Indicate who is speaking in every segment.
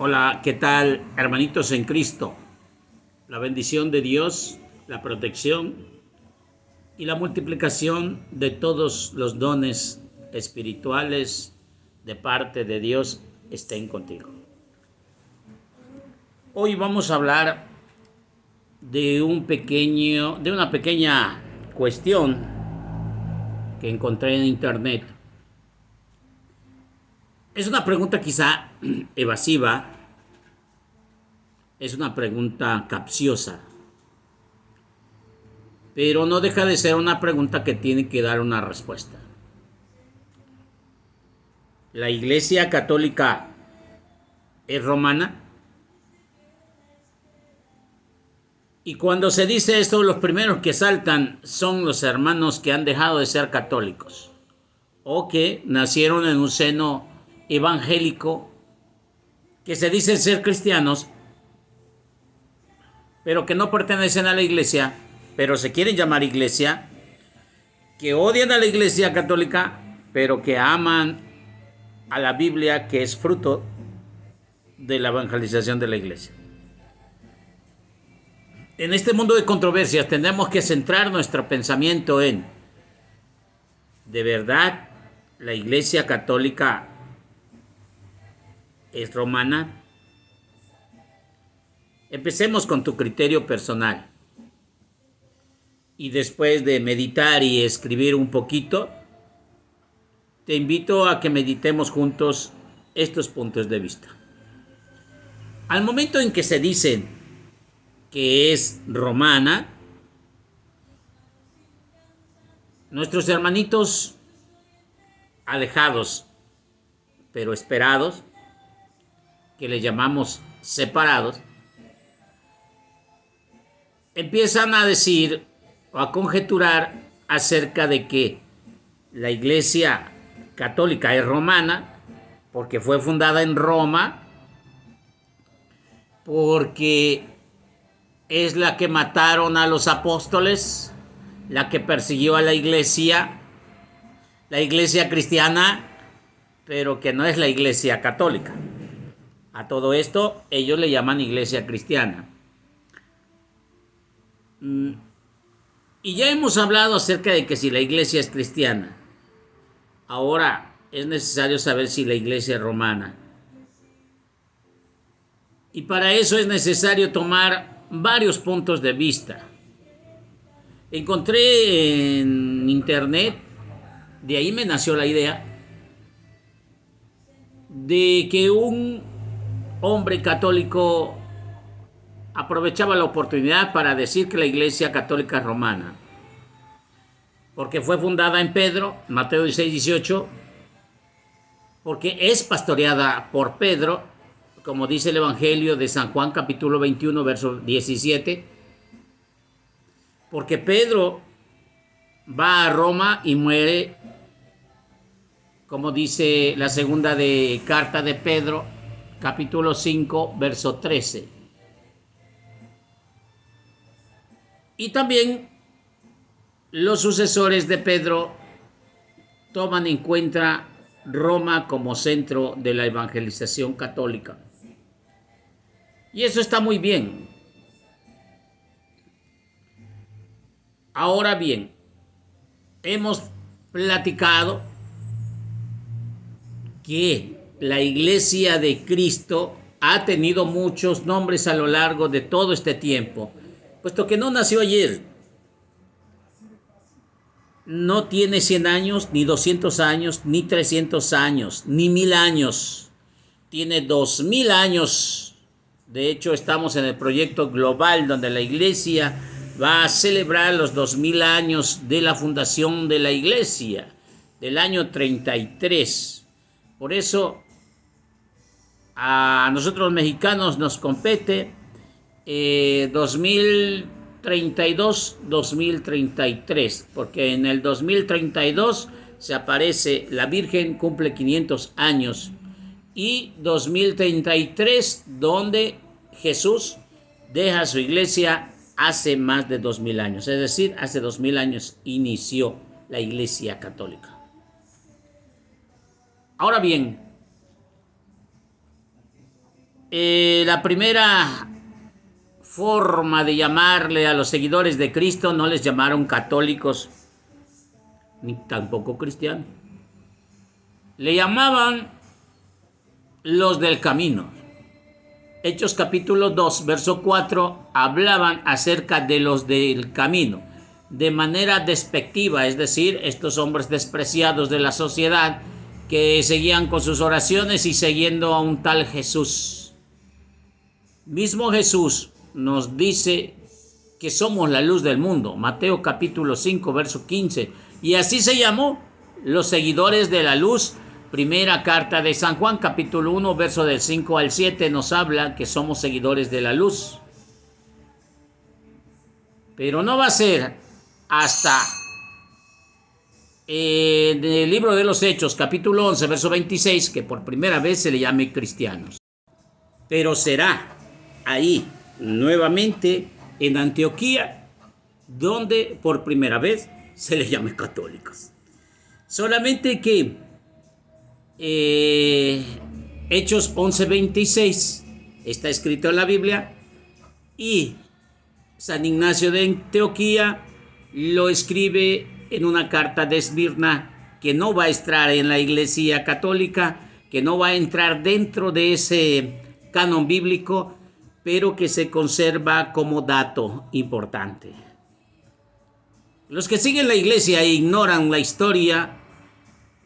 Speaker 1: Hola, ¿qué tal, hermanitos en Cristo? La bendición de Dios, la protección y la multiplicación de todos los dones espirituales de parte de Dios estén contigo. Hoy vamos a hablar de una pequeña cuestión que encontré en internet. Es una pregunta quizá evasiva, es una pregunta capciosa, pero no deja de ser una pregunta que tiene que dar una respuesta. ¿La Iglesia Católica es romana? Y cuando se dice esto, los primeros que saltan son los hermanos que han dejado de ser católicos o que nacieron en un seno evangélico, que se dicen ser cristianos, pero que no pertenecen a la iglesia, pero se quieren llamar iglesia, que odian a la Iglesia Católica, pero que aman a la Biblia, que es fruto de la evangelización de la iglesia. En este mundo de controversias tenemos que centrar nuestro pensamiento en, ¿de verdad la Iglesia Católica es romana? Empecemos con tu criterio personal. Y después de meditar y escribir un poquito, te invito a que meditemos juntos estos puntos de vista. Al momento en que se dice que es romana, nuestros hermanitos alejados pero esperados, que le llamamos separados, empiezan a decir o a conjeturar acerca de que la Iglesia Católica es romana porque fue fundada en Roma, porque es la que mataron a los apóstoles, la que persiguió a la iglesia cristiana, pero que no es la Iglesia Católica. A todo esto ellos le llaman Iglesia Cristiana. Y ya hemos hablado acerca de que si la iglesia es cristiana, ahora es necesario saber si la iglesia es romana. Y para eso es necesario tomar varios puntos de vista. Encontré en internet, de ahí me nació la idea, de que un hombre católico aprovechaba la oportunidad para decir que la Iglesia Católica es romana, porque fue fundada en Pedro, Mateo 16, 18, porque es pastoreada por Pedro, como dice el Evangelio de San Juan capítulo 21, verso 17, porque Pedro va a Roma y muere, como dice la segunda carta de Pedro, capítulo 5, verso 13. Y también los sucesores de Pedro toman en cuenta Roma como centro de la evangelización católica. Y eso está muy bien. Ahora bien, hemos platicado que la Iglesia de Cristo ha tenido muchos nombres a lo largo de todo este tiempo, puesto que no nació ayer. No tiene 100 años, ni 200 años, ni 300 años, ni 1000 años. Tiene 2000 años. De hecho, estamos en el proyecto global donde la Iglesia va a celebrar los 2000 años de la fundación de la Iglesia, del año 33. Por eso, a nosotros los mexicanos nos compete 2032-2033, porque en el 2032 se aparece la Virgen, cumple 500 años, y 2033, donde Jesús deja su iglesia hace más de 2000 años, es decir, hace 2000 años inició la Iglesia Católica. Ahora bien, La primera forma de llamarle a los seguidores de Cristo no les llamaron católicos ni tampoco cristianos. Le llamaban los del camino. Hechos capítulo 2, verso 4, hablaban acerca de los del camino, de manera despectiva, es decir, estos hombres despreciados de la sociedad que seguían con sus oraciones y siguiendo a un tal Jesús. Mismo Jesús nos dice que somos la luz del mundo, Mateo capítulo 5, verso 15, y así se llamó los seguidores de la luz. Primera carta de San Juan, capítulo 1, verso del 5 al 7, nos habla que somos seguidores de la luz. Pero no va a ser hasta en el libro de los Hechos, capítulo 11, verso 26, que por primera vez se le llame cristianos. Pero será ahí, nuevamente, en Antioquía, donde por primera vez se le llame católicos. Solamente que Hechos 11:26 está escrito en la Biblia y San Ignacio de Antioquía lo escribe en una carta de Esmirna que no va a estar en la Iglesia Católica, que no va a entrar dentro de ese canon bíblico, pero que se conserva como dato importante. Los que siguen la Iglesia e ignoran la historia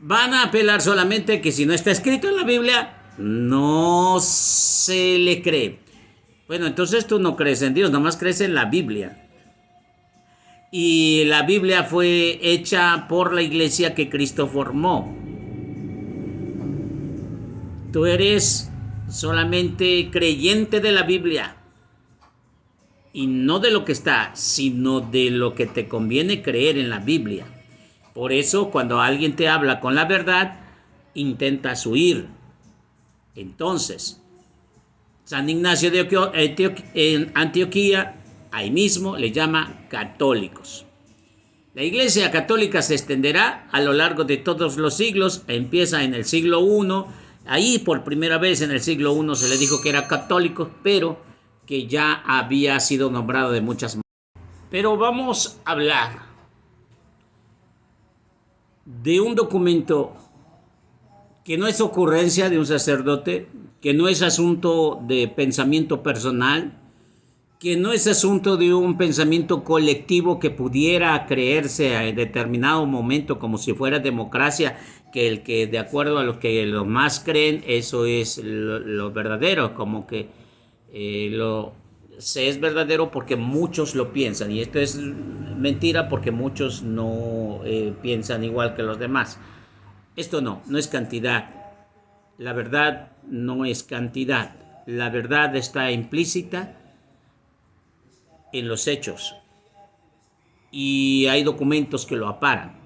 Speaker 1: van a apelar solamente que si no está escrito en la Biblia, no se le cree. Bueno, entonces tú no crees en Dios, nomás crees en la Biblia. Y la Biblia fue hecha por la iglesia que Cristo formó. Tú eres solamente creyente de la Biblia. Y no de lo que está, sino de lo que te conviene creer en la Biblia. Por eso, cuando alguien te habla con la verdad, intentas huir. Entonces, San Ignacio de Antioquía, ahí mismo le llama católicos. La Iglesia Católica se extenderá a lo largo de todos los siglos. Empieza en el siglo I. Ahí por primera vez en el siglo I se le dijo que era católico, pero que ya había sido nombrado de muchas maneras. Pero vamos a hablar de un documento que no es ocurrencia de un sacerdote, que no es asunto de pensamiento personal, que no es asunto de un pensamiento colectivo que pudiera creerse en determinado momento como si fuera democracia, que el que de acuerdo a lo que los más creen, eso es lo verdadero, como que se es verdadero porque muchos lo piensan, y esto es mentira porque muchos no piensan igual que los demás. Esto no es cantidad. La verdad no es cantidad. La verdad está implícita en los hechos y hay documentos que lo amparan.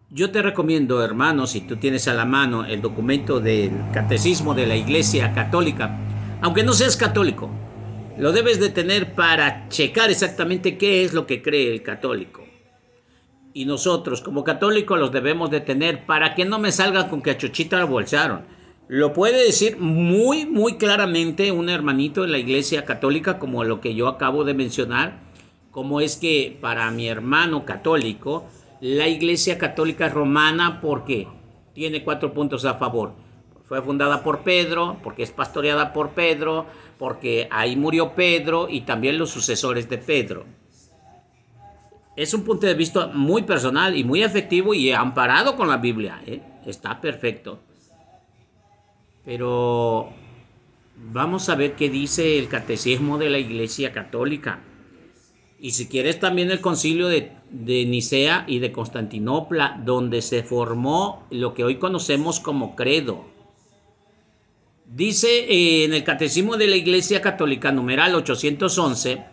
Speaker 1: Yo te recomiendo, hermano, si tú tienes a la mano el documento del Catecismo de la Iglesia Católica, aunque no seas católico, lo debes de tener para checar exactamente qué es lo que cree el católico. Y nosotros como católicos los debemos de tener para que no me salga con que a Chuchita lo bolsaron. Lo puede decir muy, muy claramente un hermanito en la Iglesia Católica, como lo que yo acabo de mencionar, como es que para mi hermano católico, la Iglesia Católica Romana, porque tiene 4 puntos a favor. Fue fundada por Pedro, porque es pastoreada por Pedro, porque ahí murió Pedro y también los sucesores de Pedro. Es un punto de vista muy personal y muy efectivo y amparado con la Biblia. Está perfecto. Pero vamos a ver qué dice el Catecismo de la Iglesia Católica. Y si quieres también el concilio de Nicea y de Constantinopla, donde se formó lo que hoy conocemos como credo. Dice en el Catecismo de la Iglesia Católica, numeral 811,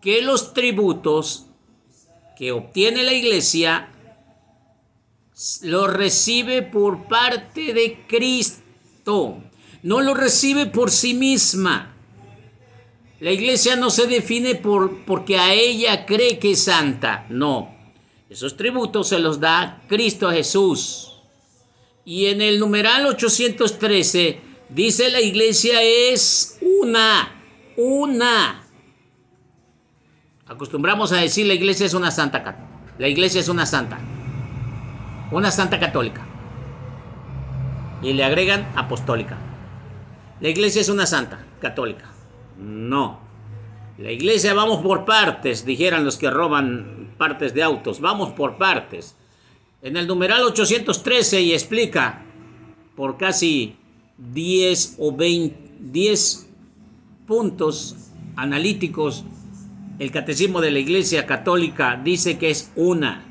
Speaker 1: que los tributos que obtiene la Iglesia los recibe por parte de Cristo, no lo recibe por sí misma. La Iglesia no se define porque a ella cree que es santa, no. Esos tributos se los da Cristo Jesús. Y en el numeral 813 Dice la iglesia es una. Acostumbramos a decir la iglesia es una santa. La iglesia es una santa católica. Y le agregan apostólica. La iglesia es una santa católica. No. La iglesia vamos por partes, dijeran los que roban partes de autos. Vamos por partes. En el numeral 813 y explica por casi 10 puntos analíticos. El catecismo de la iglesia católica dice que es una.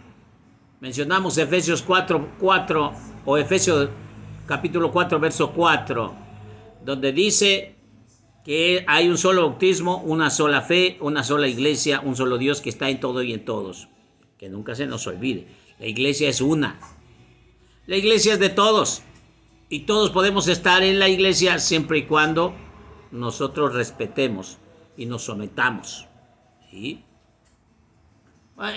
Speaker 1: Mencionamos Efesios 4:4 o Efesios capítulo 4 verso 4, donde dice que hay un solo bautismo, una sola fe, una sola iglesia, un solo Dios que está en todo y en todos. Que nunca se nos olvide. La iglesia es una. La iglesia es de todos. Y todos podemos estar en la iglesia siempre y cuando nosotros respetemos y nos sometamos. ¿Sí?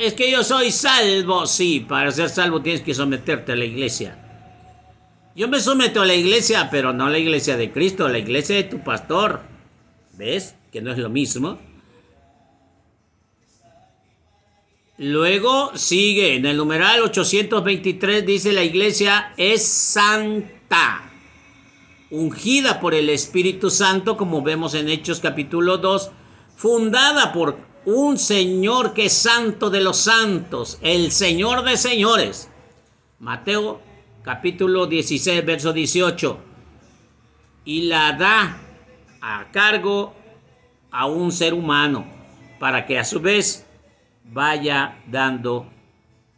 Speaker 1: Es que yo soy salvo. Sí, para ser salvo tienes que someterte a la iglesia. Yo me someto a la iglesia, pero no a la iglesia de Cristo, a la iglesia de tu pastor. ¿Ves? Que no es lo mismo. Luego sigue, en el numeral 823 dice la iglesia es santa, ungida por el Espíritu Santo, como vemos en Hechos capítulo 2, fundada por un Señor que es santo de los santos, el Señor de señores. Mateo capítulo 16, verso 18. Y la da a cargo a un ser humano para que a su vez vaya dando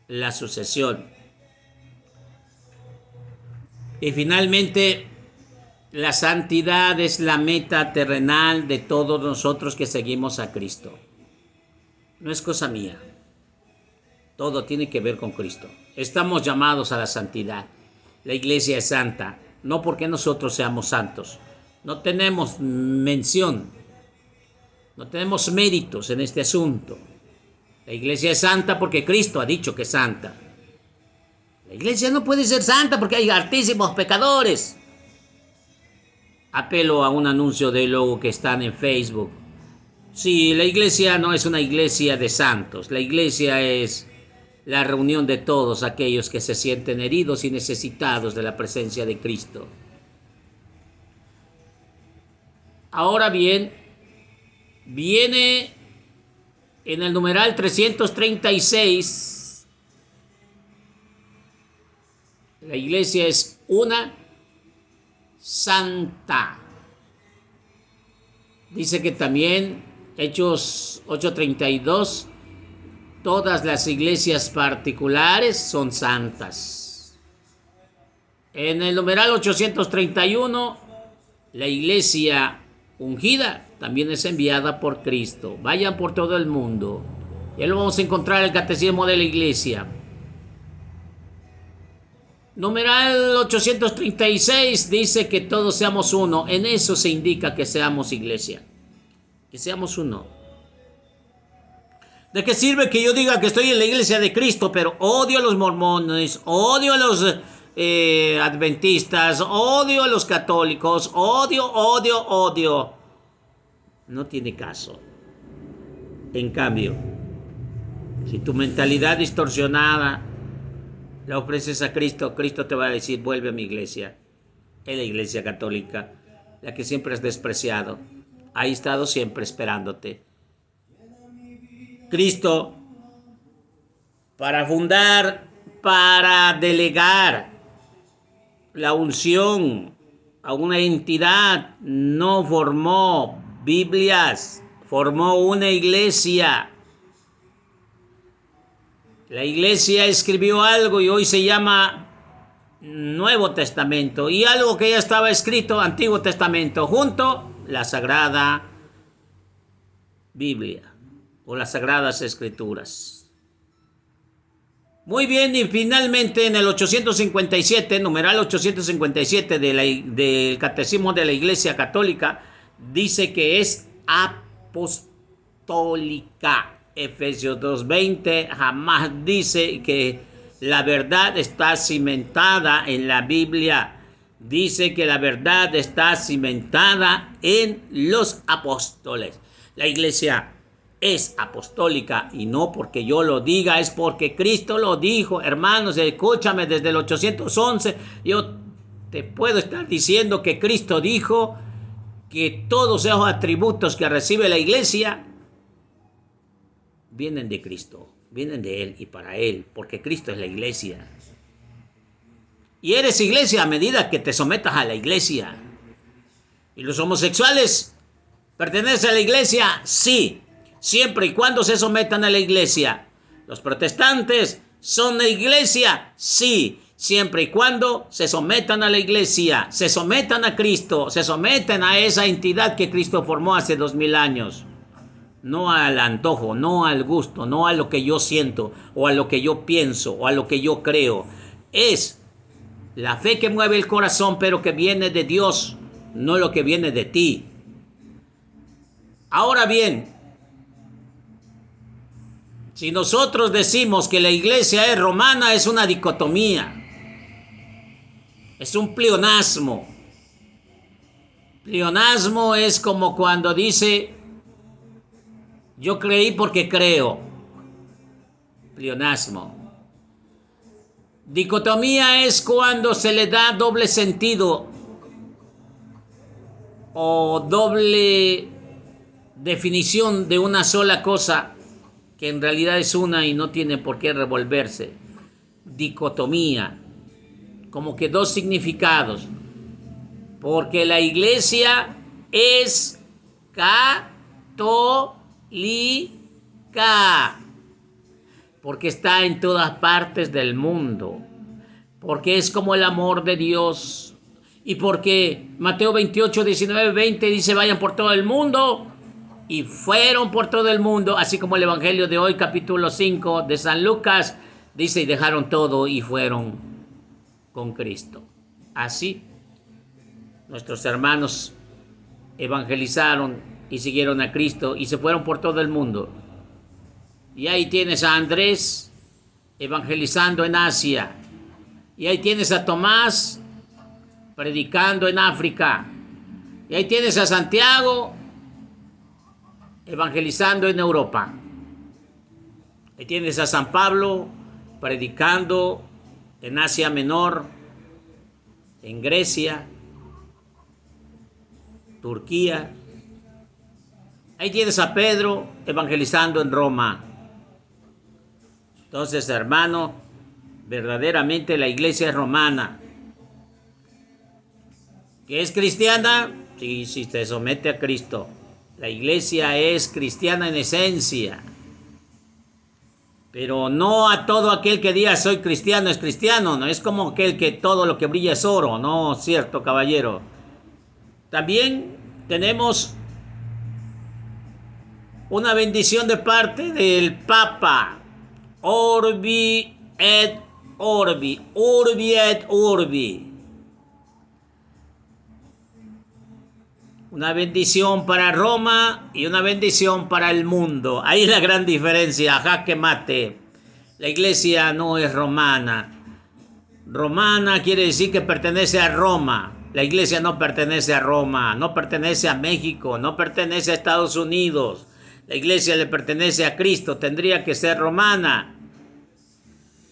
Speaker 1: la sucesión. Y finalmente, la santidad es la meta terrenal de todos nosotros que seguimos a Cristo. No es cosa mía. Todo tiene que ver con Cristo. Estamos llamados a la santidad. La iglesia es santa, no porque nosotros seamos santos. No tenemos mención, no tenemos méritos en este asunto. La iglesia es santa porque Cristo ha dicho que es santa. La iglesia no puede ser santa porque hay altísimos pecadores. Apelo a un anuncio de logo que están en Facebook. Sí, la iglesia no es una iglesia de santos. La iglesia es la reunión de todos aquellos que se sienten heridos y necesitados de la presencia de Cristo. Ahora bien, viene en el numeral 336, la iglesia es una santa. Dice que también, Hechos 8:32, todas las iglesias particulares son santas. En el numeral 831, la iglesia ungida también es enviada por Cristo. Vayan por todo el mundo. Ya lo vamos a encontrar en el catecismo de la iglesia. Numeral 836 dice que todos seamos uno. En eso se indica que seamos iglesia. Que seamos uno. ¿De qué sirve que yo diga que estoy en la iglesia de Cristo, pero odio a los mormones, odio a los adventistas, odio a los católicos, odio? No tiene caso. En cambio, si tu mentalidad distorsionada la ofreces a Cristo, Cristo te va a decir, vuelve a mi iglesia. Es la iglesia católica, la que siempre has despreciado. Ha estado siempre esperándote. Cristo, para fundar, para delegar la unción a una entidad, no formó Biblias, formó una iglesia. La iglesia escribió algo y hoy se llama Nuevo Testamento, y algo que ya estaba escrito, Antiguo Testamento, junto la Sagrada Biblia o las Sagradas Escrituras. Muy bien, y finalmente en el 857, numeral 857 del Catecismo de la Iglesia Católica, dice que es apostólica. Efesios 2:20 jamás dice que la verdad está cimentada en la Biblia. dice que la verdad está cimentada en los apóstoles. La iglesia es apostólica y no porque yo lo diga, es porque Cristo lo dijo. Hermanos, escúchame, desde el 811 yo te puedo estar diciendo que Cristo dijo que todos esos atributos que recibe la iglesia vienen de Cristo, vienen de Él y para Él, porque Cristo es la iglesia. Y eres iglesia a medida que te sometas a la iglesia. ¿Y los homosexuales pertenecen a la iglesia? Sí, siempre y cuando se sometan a la iglesia. ¿Los protestantes son la iglesia? Sí, siempre y cuando se sometan a la iglesia, se sometan a Cristo, se someten a esa entidad que Cristo formó hace 2000 años. No al antojo, no al gusto, no a lo que yo siento, o a lo que yo pienso, o a lo que yo creo. Es la fe que mueve el corazón, pero que viene de Dios, no lo que viene de ti. Ahora bien, si nosotros decimos que la iglesia es romana, es una dicotomía. Es un pleonasmo. Pleonasmo es como cuando dice, yo creí porque creo. Pleonasmo. Dicotomía es cuando se le da doble sentido o doble definición de una sola cosa que en realidad es una y no tiene por qué revolverse. Dicotomía, como que dos significados, porque la iglesia es católica, porque está en todas partes del mundo, porque es como el amor de Dios, y porque Mateo 28, 19, 20 dice, vayan por todo el mundo, y fueron por todo el mundo, así como el Evangelio de hoy, capítulo 5 de San Lucas, dice, y dejaron todo y fueron con Cristo. Así, nuestros hermanos evangelizaron y siguieron a Cristo y se fueron por todo el mundo. Y ahí tienes a Andrés evangelizando en Asia. Y ahí tienes a Tomás predicando en África. Y ahí tienes a Santiago evangelizando en Europa. Ahí tienes a San Pablo predicando en Asia Menor, en Grecia, Turquía. Ahí tienes a Pedro evangelizando en Roma. Entonces, hermano, verdaderamente la iglesia es romana. ¿Que es cristiana? Sí, sí, se somete a Cristo. La iglesia es cristiana en esencia. Pero no a todo aquel que diga soy cristiano es cristiano. No es como aquel que todo lo que brilla es oro. No, cierto, caballero. También tenemos una bendición de parte del Papa. Orbi et Orbi, Urbi et Urbi. Una bendición para Roma y una bendición para el mundo. Ahí es la gran diferencia, jaque mate. La iglesia no es romana. Romana quiere decir que pertenece a Roma. La iglesia no pertenece a Roma, no pertenece a México, no pertenece a Estados Unidos. La iglesia le pertenece a Cristo, tendría que ser romana.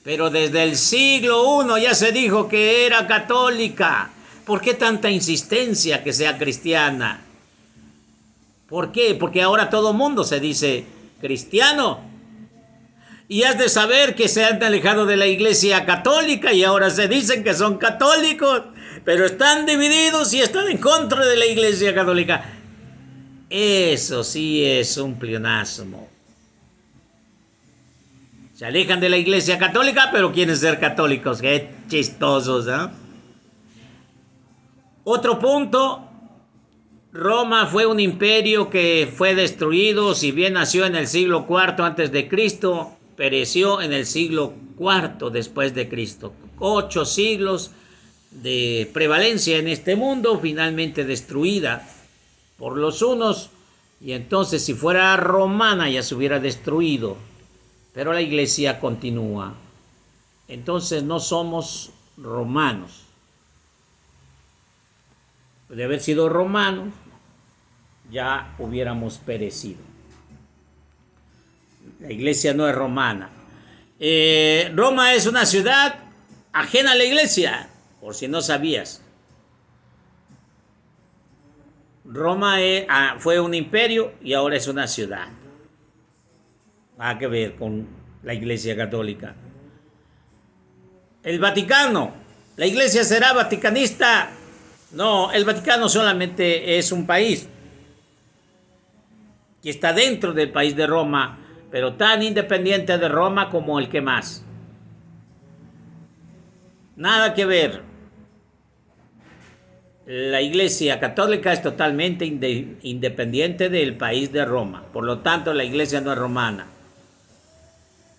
Speaker 1: Pero desde el siglo I ya se dijo que era católica. ¿Por qué tanta insistencia que sea cristiana? ¿Por qué? Porque ahora todo mundo se dice cristiano. Y has de saber que se han alejado de la iglesia católica y ahora se dicen que son católicos, pero están divididos y están en contra de la iglesia católica. Eso sí es un pleonasmo. Se alejan de la iglesia católica, pero quieren ser católicos. Qué chistosos, ¿eh? Otro punto. Roma fue un imperio que fue destruido, si bien nació en el siglo IV antes de Cristo, pereció en el siglo IV después de Cristo. 8 siglos de prevalencia en este mundo, finalmente destruida por los hunos, y entonces si fuera romana ya se hubiera destruido, pero la iglesia continúa. Entonces no somos romanos, De haber sido romanos, ya hubiéramos perecido. La iglesia no es romana. Roma es una ciudad ajena a la iglesia, por si no sabías. Roma fue un imperio y ahora es una ciudad. Nada que ver con la iglesia católica. El Vaticano, ¿la iglesia será vaticanista? No, el Vaticano solamente es un país que está dentro del país de Roma, pero tan independiente de Roma como el que más. Nada que ver. La iglesia católica es totalmente independiente del país de Roma. Por lo tanto, la iglesia no es romana.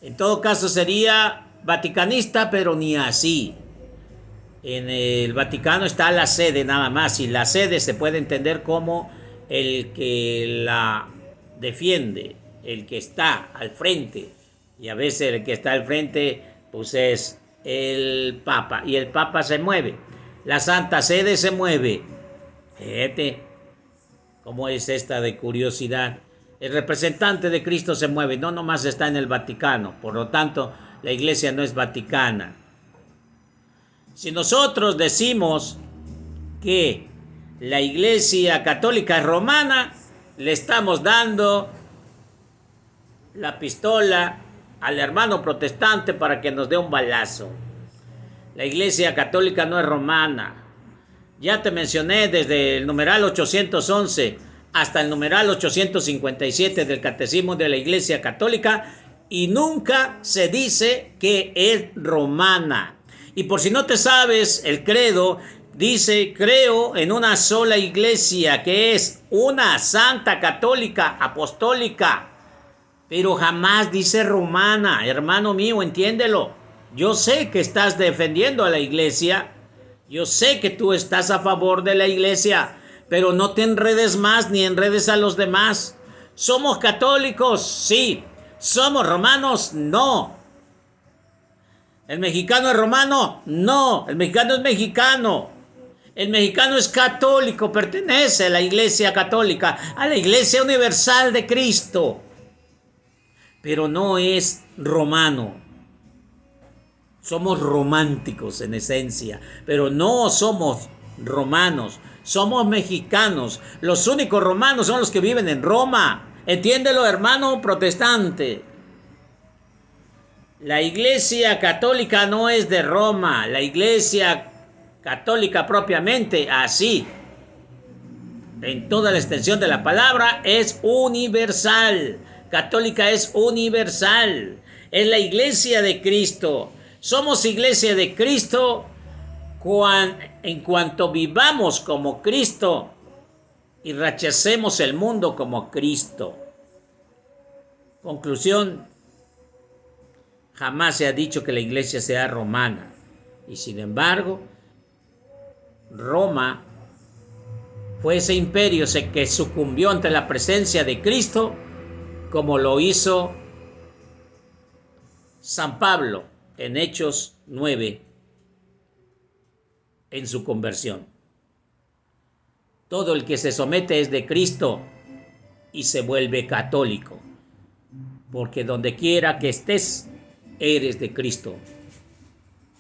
Speaker 1: En todo caso sería vaticanista, pero ni así. En el Vaticano está la sede nada más, y la sede se puede entender como el que la defiende, el que está al frente, y a veces el que está al frente pues es el Papa, y el Papa se mueve, la Santa Sede se mueve. Fíjate cómo es esta de curiosidad. El representante de Cristo se mueve, no nomás está en el Vaticano, por lo tanto la iglesia no es vaticana. Si nosotros decimos que la iglesia católica es romana, le estamos dando la pistola al hermano protestante para que nos dé un balazo. La iglesia católica no es romana. Ya te mencioné desde el numeral 811 hasta el numeral 857 del Catecismo de la Iglesia Católica, y nunca se dice que es romana. Y por si no te sabes, el credo dice: creo en una sola iglesia, que es una santa, católica, apostólica. Pero jamás dice romana. Hermano mío, entiéndelo. Yo sé que estás defendiendo a la iglesia. Yo sé que tú estás a favor de la iglesia. Pero no te enredes más ni enredes a los demás. ¿Somos católicos? Sí. ¿Somos romanos? No. ¿El mexicano es romano? No. El mexicano es mexicano. El mexicano es católico, pertenece a la iglesia católica, a la iglesia universal de Cristo. Pero no es romano. Somos románticos en esencia, pero no somos romanos. Somos mexicanos. Los únicos romanos son los que viven en Roma. Entiéndelo, hermano protestante. La iglesia católica no es de Roma. La iglesia católica propiamente, así, en toda la extensión de la palabra, es universal. Católica es universal. Es la iglesia de Cristo. Somos iglesia de Cristo en cuanto vivamos como Cristo y rechacemos el mundo como Cristo. Conclusión: jamás se ha dicho que la iglesia sea romana. Y sin embargo, Roma fue ese imperio que sucumbió ante la presencia de Cristo, como lo hizo San Pablo en Hechos 9, en su conversión. Todo el que se somete es de Cristo y se vuelve católico, porque donde quiera que estés, eres de Cristo.